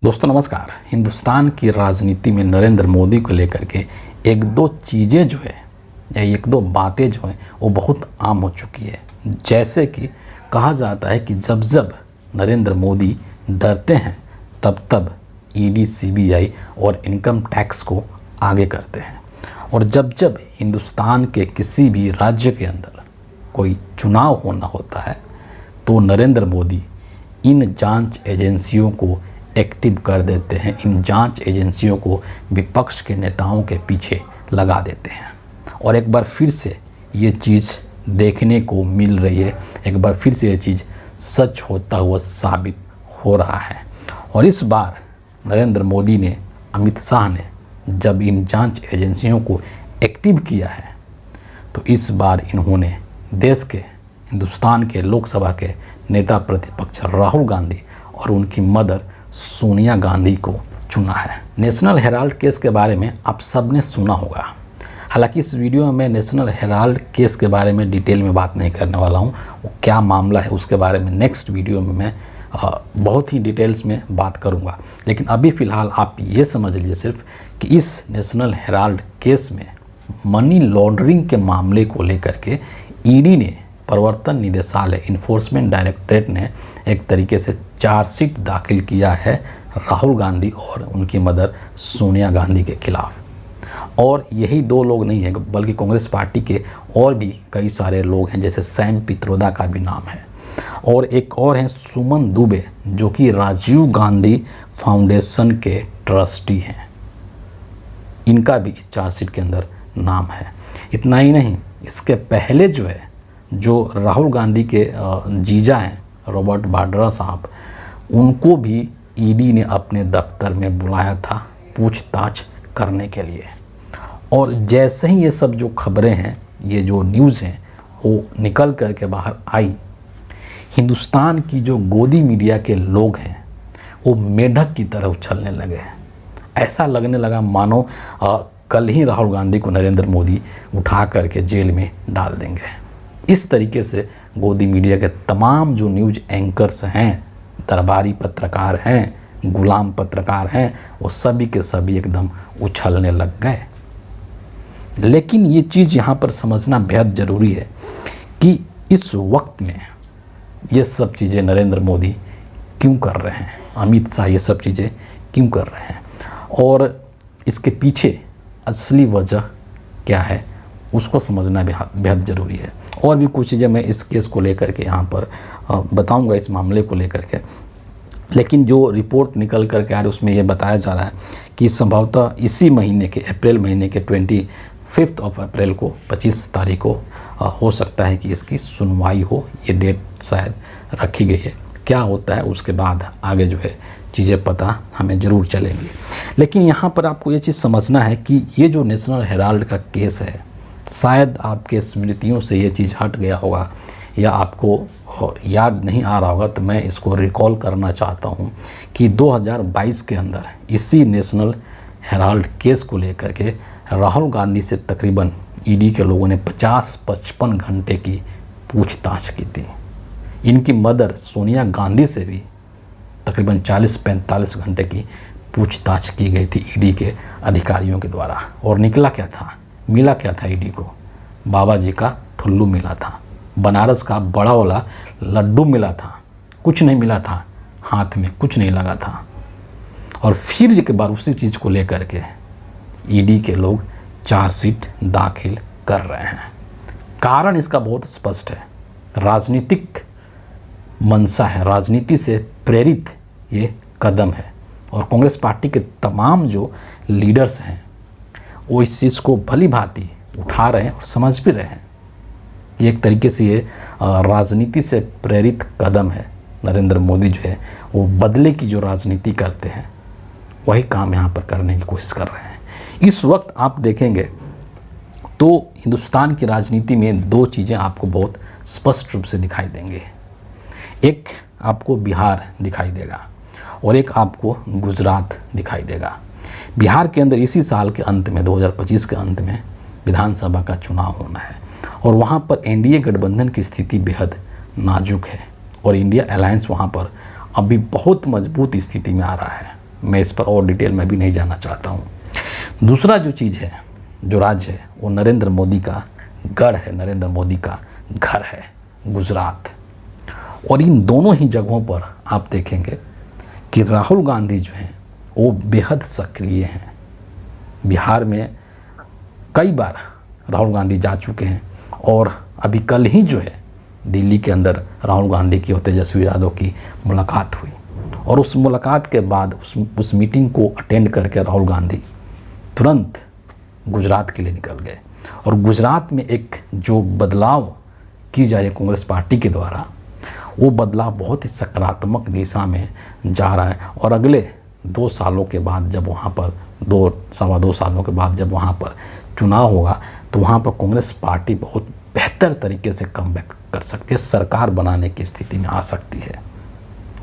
दोस्तों नमस्कार। हिंदुस्तान की राजनीति में नरेंद्र मोदी को लेकर के एक दो चीज़ें जो है या एक दो बातें जो हैं वो बहुत आम हो चुकी है। जैसे कि कहा जाता है कि जब जब नरेंद्र मोदी डरते हैं तब तब ईडी, सीबीआई और इनकम टैक्स को आगे करते हैं, और जब जब हिंदुस्तान के किसी भी राज्य के अंदर कोई चुनाव होना होता है तो नरेंद्र मोदी इन जांच एजेंसियों को एक्टिव कर देते हैं। इन जांच एजेंसियों को विपक्ष के नेताओं के पीछे लगा देते हैं, और एक बार फिर से ये चीज़ देखने को मिल रही है। एक बार फिर से ये चीज़ सच होता हुआ साबित हो रहा है। और इस बार नरेंद्र मोदी ने, अमित शाह ने जब इन जांच एजेंसियों को एक्टिव किया है तो इस बार इन्होंने देश के, हिंदुस्तान के लोकसभा के नेता प्रतिपक्ष राहुल गांधी और उनकी मदर सोनिया गांधी को चुना है। नेशनल हेराल्ड केस के बारे में आप सब ने सुना होगा। हालांकि इस वीडियो में मैं नेशनल हेराल्ड केस के बारे में डिटेल में बात नहीं करने वाला हूँ। वो क्या मामला है उसके बारे में नेक्स्ट वीडियो में मैं बहुत ही डिटेल्स में बात करूँगा। लेकिन अभी फ़िलहाल आप ये समझ लीजिए सिर्फ कि इस नेशनल हेराल्ड केस में मनी लॉन्ड्रिंग के मामले को लेकर के ईडी ने, प्रवर्तन निदेशालय, इन्फोर्समेंट डायरेक्टरेट ने एक तरीके से चार्जशीट दाखिल किया है राहुल गांधी और उनकी मदर सोनिया गांधी के खिलाफ। और यही दो लोग नहीं हैं, बल्कि कांग्रेस पार्टी के और भी कई सारे लोग हैं, जैसे सैम पित्रोदा का भी नाम है, और एक और हैं सुमन दुबे, जो कि राजीव गांधी फाउंडेशन के ट्रस्टी हैं। इनका भी इस चार्जशीट के अंदर नाम है। इतना ही नहीं, इसके पहले जो राहुल गांधी के जीजा हैं रॉबर्ट वाड्रा साहब, उनको भी ईडी ने अपने दफ्तर में बुलाया था पूछताछ करने के लिए। और जैसे ही ये सब जो खबरें हैं, ये जो न्यूज़ हैं, वो निकल कर के बाहर आई, हिंदुस्तान की जो गोदी मीडिया के लोग हैं वो मेढक की तरह उछलने लगे। ऐसा लगने लगा मानो कल ही राहुल गांधी को नरेंद्र मोदी उठा करके जेल में डाल देंगे। इस तरीके से गोदी मीडिया के तमाम जो न्यूज़ एंकर्स हैं, दरबारी पत्रकार हैं, गुलाम पत्रकार हैं, वो सभी के सभी एकदम उछलने लग गए। लेकिन ये चीज़ यहाँ पर समझना बेहद ज़रूरी है कि इस वक्त में ये सब चीज़ें नरेंद्र मोदी क्यों कर रहे हैं, अमित शाह ये सब चीज़ें क्यों कर रहे हैं, और इसके पीछे असली वजह क्या है उसको समझना बेहद ज़रूरी है। और भी कुछ चीज़ें मैं इस केस को लेकर के यहाँ पर बताऊँगा, इस मामले को लेकर के। लेकिन जो रिपोर्ट निकल कर के आ रही उसमें ये बताया जा रहा है कि संभवतः इसी महीने के, अप्रैल महीने के 25 अप्रैल को, 25 तारीख को हो सकता है कि इसकी सुनवाई हो। ये डेट शायद रखी गई है। क्या होता है उसके बाद आगे जो है चीज़ें पता हमें ज़रूर चलेंगी। लेकिन यहाँ पर आपको ये चीज़ समझना है कि ये जो नेशनल हेराल्ड का केस है, शायद आपके स्मृतियों से ये चीज़ हट गया होगा या आपको याद नहीं आ रहा होगा, तो मैं इसको रिकॉल करना चाहता हूँ कि 2022 के अंदर इसी नेशनल हेराल्ड केस को लेकर के राहुल गांधी से तकरीबन ईडी के लोगों ने 50-55 घंटे की पूछताछ की थी। इनकी मदर सोनिया गांधी से भी तकरीबन 40-45 घंटे की पूछताछ की गई थी ईडी के अधिकारियों के द्वारा। और निकला क्या था, मिला क्या था ईडी को? बाबा जी का ठुल्लू मिला था, बनारस का बड़ा वाला लड्डू मिला था, कुछ नहीं मिला था, हाथ में कुछ नहीं लगा था। और फिर एक बार उसी चीज़ को लेकर के ईडी के लोग चार्जशीट दाखिल कर रहे हैं। कारण इसका बहुत स्पष्ट है, राजनीतिक मंशा है, राजनीति से प्रेरित ये कदम है। और कांग्रेस पार्टी के तमाम जो लीडर्स हैं वो इस चीज़ को भली भांति उठा रहे हैं और समझ भी रहे हैं। ये एक तरीके से ये राजनीति से प्रेरित कदम है। नरेंद्र मोदी जो है वो बदले की जो राजनीति करते हैं वही काम यहाँ पर करने की कोशिश कर रहे हैं। इस वक्त आप देखेंगे तो हिंदुस्तान की राजनीति में दो चीज़ें आपको बहुत स्पष्ट रूप से दिखाई देंगे। एक आपको बिहार दिखाई देगा और एक आपको गुजरात दिखाई देगा। बिहार के अंदर इसी साल के अंत में, 2025 के अंत में विधानसभा का चुनाव होना है, और वहाँ पर एनडीए गठबंधन की स्थिति बेहद नाजुक है और इंडिया अलायंस वहाँ पर अभी बहुत मजबूत स्थिति में आ रहा है। मैं इस पर और डिटेल में भी नहीं जाना चाहता हूँ। दूसरा जो चीज़ है, जो राज्य है, वो नरेंद्र मोदी का गढ़ है, नरेंद्र मोदी का घर है, गुजरात। और इन दोनों ही जगहों पर आप देखेंगे कि राहुल गांधी जो हैं वो बेहद सक्रिय हैं। बिहार में कई बार राहुल गांधी जा चुके हैं और अभी कल ही जो है दिल्ली के अंदर राहुल गांधी की और तेजस्वी यादव की मुलाकात हुई और उस मुलाकात के बाद उस मीटिंग को अटेंड करके राहुल गांधी तुरंत गुजरात के लिए निकल गए। और गुजरात में एक जो बदलाव की जाए कांग्रेस पार्टी के द्वारा, वो बदलाव बहुत ही सकारात्मक दिशा में जा रहा है। और अगले 2 सालों के बाद जब वहाँ पर 2-2.25 सालों के बाद जब वहाँ पर चुनाव होगा तो वहाँ पर कांग्रेस पार्टी बहुत बेहतर तरीके से कमबैक कर सकती है, सरकार बनाने की स्थिति में आ सकती है।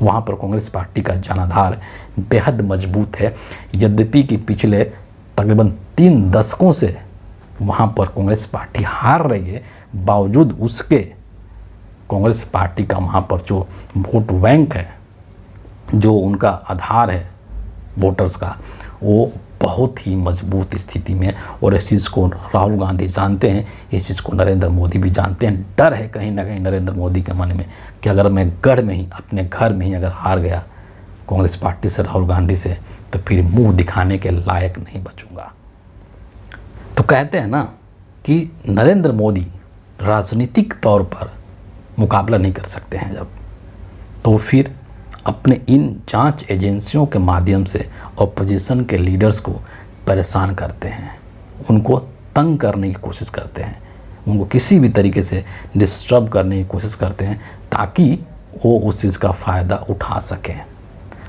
वहाँ पर कांग्रेस पार्टी का जनाधार बेहद मजबूत है। यद्यपि कि पिछले तकरीबन 3 दशकों से वहाँ पर कांग्रेस पार्टी हार रही है, बावजूद उसके कांग्रेस पार्टी का वहाँ पर जो वोट बैंक है, जो उनका आधार है वोटर्स का, वो बहुत ही मजबूत स्थिति में। और इस चीज़ को राहुल गांधी जानते हैं, इस चीज़ को नरेंद्र मोदी भी जानते हैं। डर है कहीं ना कहीं नरेंद्र मोदी के मन में कि अगर मैं गढ़ में ही, अपने घर में ही अगर हार गया कांग्रेस पार्टी से, राहुल गांधी से, तो फिर मुंह दिखाने के लायक नहीं बचूंगा। तो कहते हैं ना कि नरेंद्र मोदी राजनीतिक तौर पर मुकाबला नहीं कर सकते हैं जब, तो फिर अपने इन जांच एजेंसियों के माध्यम से ऑपोजिशन के लीडर्स को परेशान करते हैं, उनको तंग करने की कोशिश करते हैं, उनको किसी भी तरीके से डिस्टर्ब करने की कोशिश करते हैं ताकि वो उस चीज़ का फ़ायदा उठा सकें।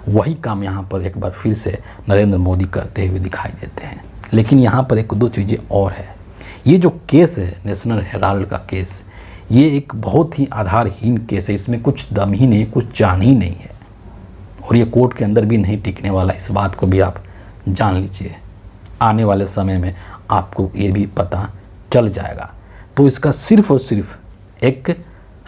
वही काम यहाँ पर एक बार फिर से नरेंद्र मोदी करते हुए दिखाई देते हैं। लेकिन यहाँ पर 1-2 चीज़ें और है। ये जो केस है नेशनल हेराल्ड का केस, ये एक बहुत ही आधारहीन केस है। इसमें कुछ दम ही नहीं, कुछ जान ही नहीं है और ये कोर्ट के अंदर भी नहीं टिकने वाला। इस बात को भी आप जान लीजिए, आने वाले समय में आपको ये भी पता चल जाएगा। तो इसका सिर्फ और सिर्फ एक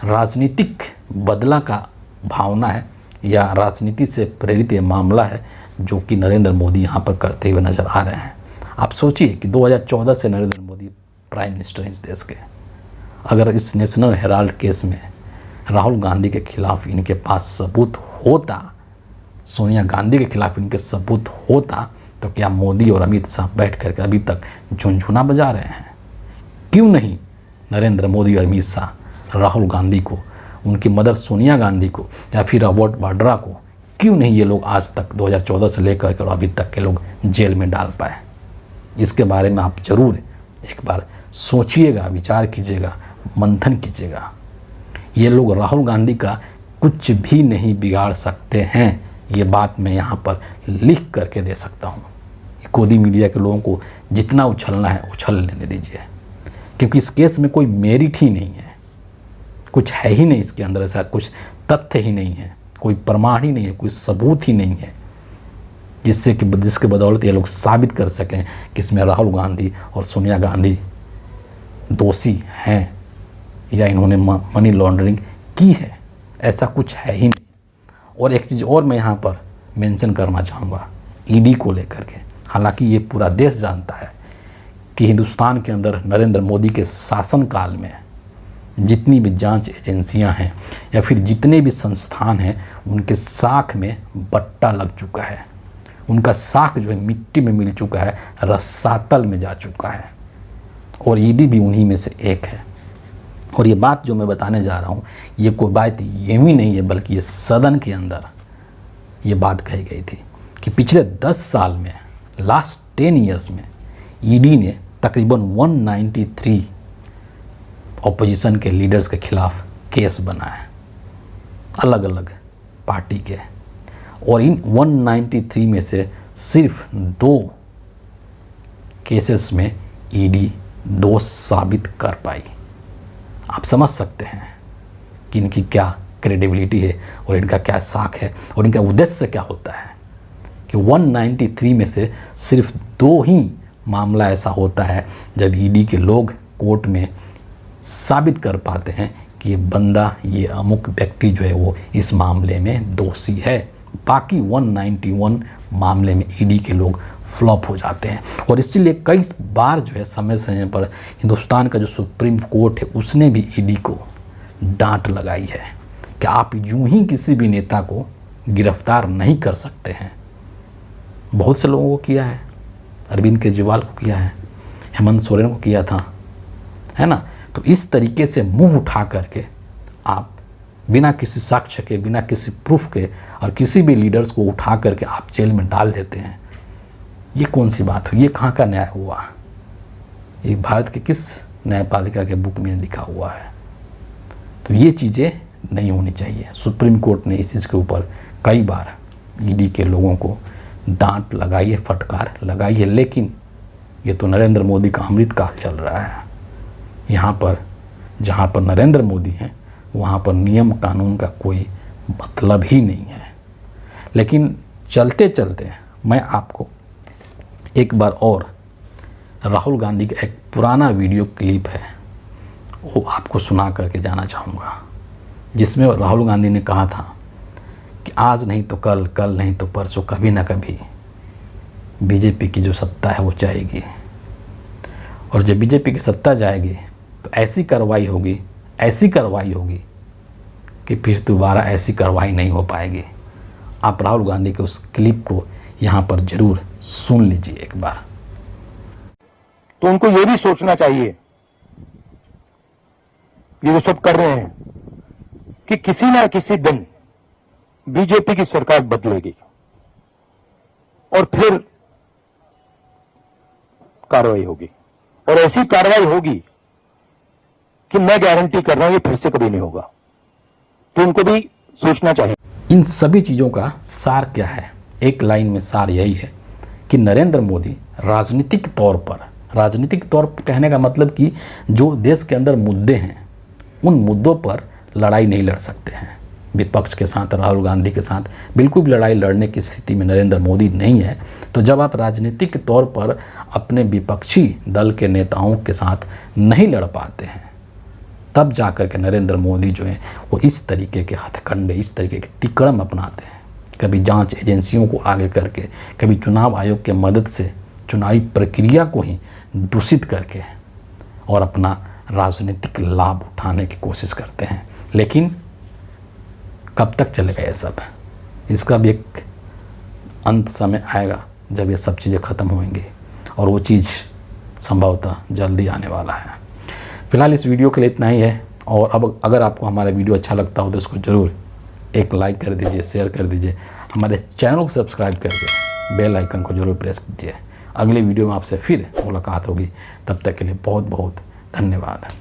राजनीतिक बदला का भावना है या राजनीति से प्रेरित ये मामला है जो कि नरेंद्र मोदी यहाँ पर करते हुए नज़र आ रहे हैं। आप सोचिए कि 2014 से नरेंद्र मोदी प्राइम मिनिस्टर इस देश के, अगर इस नेशनल हेराल्ड केस में राहुल गांधी के खिलाफ इनके पास सबूत होता, सोनिया गांधी के खिलाफ इनके सबूत होता, तो क्या मोदी और अमित शाह बैठ करके अभी तक झुनझुना बजा रहे हैं? क्यों नहीं नरेंद्र मोदी और अमित शाह राहुल गांधी को, उनकी मदर सोनिया गांधी को या फिर रॉबर्ट वाड्रा को, क्यों नहीं ये लोग आज तक 2014 से लेकर के और अभी तक के लोग जेल में डाल पाए? इसके बारे में आप ज़रूर एक बार सोचिएगा, विचार कीजिएगा, मंथन कीजिएगा। ये लोग राहुल गांधी का कुछ भी नहीं बिगाड़ सकते हैं, ये बात मैं यहाँ पर लिख करके दे सकता हूँ। गोदी मीडिया के लोगों को जितना उछलना है उछल लेने दीजिए, क्योंकि इस केस में कोई मेरिट ही नहीं है, कुछ है ही नहीं इसके अंदर, ऐसा कुछ तथ्य ही नहीं है, कोई प्रमाण ही नहीं है, कोई सबूत ही नहीं है जिसके बदौलत ये लोग साबित कर सकें कि इसमें राहुल गांधी और सोनिया गांधी दोषी हैं या इन्होंने मनी लॉन्ड्रिंग की है। ऐसा कुछ है ही नहीं। और एक चीज़ और मैं यहाँ पर मेंशन करना चाहूँगा ईडी को लेकर के। हालांकि ये पूरा देश जानता है कि हिंदुस्तान के अंदर नरेंद्र मोदी के शासनकाल में जितनी भी जांच एजेंसियां हैं या फिर जितने भी संस्थान हैं, उनके साख में बट्टा लग चुका है, उनका साख जो है मिट्टी में मिल चुका है, रसातल में जा चुका है, और ईडी भी उन्हीं में से एक है। और ये बात जो मैं बताने जा रहा हूँ, ये कोई बात यूँ नहीं है, बल्कि ये सदन के अंदर ये बात कही गई थी कि पिछले 10 साल में, लास्ट 10 ईयर्स में ईडी ने तकरीबन 193 ऑपोजिशन के लीडर्स के खिलाफ केस बनाए, अलग अलग पार्टी के। और इन 193 में से सिर्फ 2 केसेस में ईडी दोष साबित कर पाई। आप समझ सकते हैं कि इनकी क्या क्रेडिबिलिटी है और इनका क्या साख है और इनका उद्देश्य क्या होता है कि 193 में से सिर्फ 2 ही मामला ऐसा होता है जब ईडी के लोग कोर्ट में साबित कर पाते हैं कि ये बंदा, ये अमुक व्यक्ति जो है वो इस मामले में दोषी है। बाकी 191 मामले में ईडी के लोग फ्लॉप हो जाते हैं। और इसीलिए कई बार जो है समय समय पर हिंदुस्तान का जो सुप्रीम कोर्ट है उसने भी ईडी को डांट लगाई है कि आप यूं ही किसी भी नेता को गिरफ्तार नहीं कर सकते हैं। बहुत से लोगों को किया है, अरविंद केजरीवाल को किया है, हेमंत सोरेन को किया था, है ना। तो इस तरीके से मुंह उठा करके आप बिना किसी साक्ष्य के, बिना किसी प्रूफ के और किसी भी लीडर्स को उठा करके आप जेल में डाल देते हैं, ये कौन सी बात हुई? ये कहाँ का न्याय हुआ? ये भारत के किस न्यायपालिका के बुक में लिखा हुआ है? तो ये चीज़ें नहीं होनी चाहिए। सुप्रीम कोर्ट ने इस चीज़ के ऊपर कई बार ईडी के लोगों को डांट लगाई है, फटकार लगाई है, लेकिन ये तो नरेंद्र मोदी का अमृत काल चल रहा है। यहाँ पर जहाँ पर नरेंद्र मोदी हैं वहाँ पर नियम कानून का कोई मतलब ही नहीं है। लेकिन चलते चलते मैं आपको एक बार और राहुल गांधी का एक पुराना वीडियो क्लिप है वो आपको सुना करके जाना चाहूँगा, जिसमें राहुल गांधी ने कहा था कि आज नहीं तो कल, कल नहीं तो परसों, कभी ना कभी बीजेपी की जो सत्ता है वो जाएगी, और जब बीजेपी की सत्ता जाएगी तो ऐसी कार्रवाई होगी, ऐसी कार्रवाई होगी कि फिर दोबारा ऐसी कार्रवाई नहीं हो पाएगी। आप राहुल गांधी के उस क्लिप को यहाँ पर जरूर सुन लीजिए एक बार। तो उनको ये भी सोचना चाहिए, ये जो सब कर रहे हैं, कि किसी ना किसी दिन बीजेपी की सरकार बदलेगी और फिर कार्रवाई होगी, और ऐसी कार्रवाई होगी कि मैं गारंटी कर रहा हूं ये फिर से कभी नहीं होगा। तो उनको भी सोचना चाहिए। इन सभी चीज़ों का सार क्या है? एक लाइन में सार यही है कि नरेंद्र मोदी राजनीतिक तौर पर कहने का मतलब कि जो देश के अंदर मुद्दे हैं उन मुद्दों पर लड़ाई नहीं लड़ सकते हैं। विपक्ष के साथ, राहुल गांधी के साथ बिल्कुल भी लड़ाई लड़ने की स्थिति में नरेंद्र मोदी नहीं है। तो जब आप राजनीतिक तौर पर अपने विपक्षी दल के नेताओं के साथ नहीं लड़ पाते हैं, तब जाकर के नरेंद्र मोदी जो है वो इस तरीके के हथकंडे, इस तरीके के तिकड़म अपनाते हैं। कभी जांच एजेंसियों को आगे करके, कभी चुनाव आयोग के मदद से चुनावी प्रक्रिया को ही दूषित करके और अपना राजनीतिक लाभ उठाने की कोशिश करते हैं। लेकिन कब तक चलेगा ये सब? इसका भी एक अंत समय आएगा जब ये सब चीज़ें ख़त्म होंगी, और वो चीज़ संभवतः जल्दी आने वाला है। फिलहाल इस वीडियो के लिए इतना ही है, और अब अगर आपको हमारा वीडियो अच्छा लगता हो तो इसको ज़रूर एक लाइक कर दीजिए, शेयर कर दीजिए, हमारे चैनल को सब्सक्राइब करके बेल आइकन को जरूर प्रेस कीजिए। अगले वीडियो में आपसे फिर मुलाकात होगी, तब तक के लिए बहुत बहुत धन्यवाद।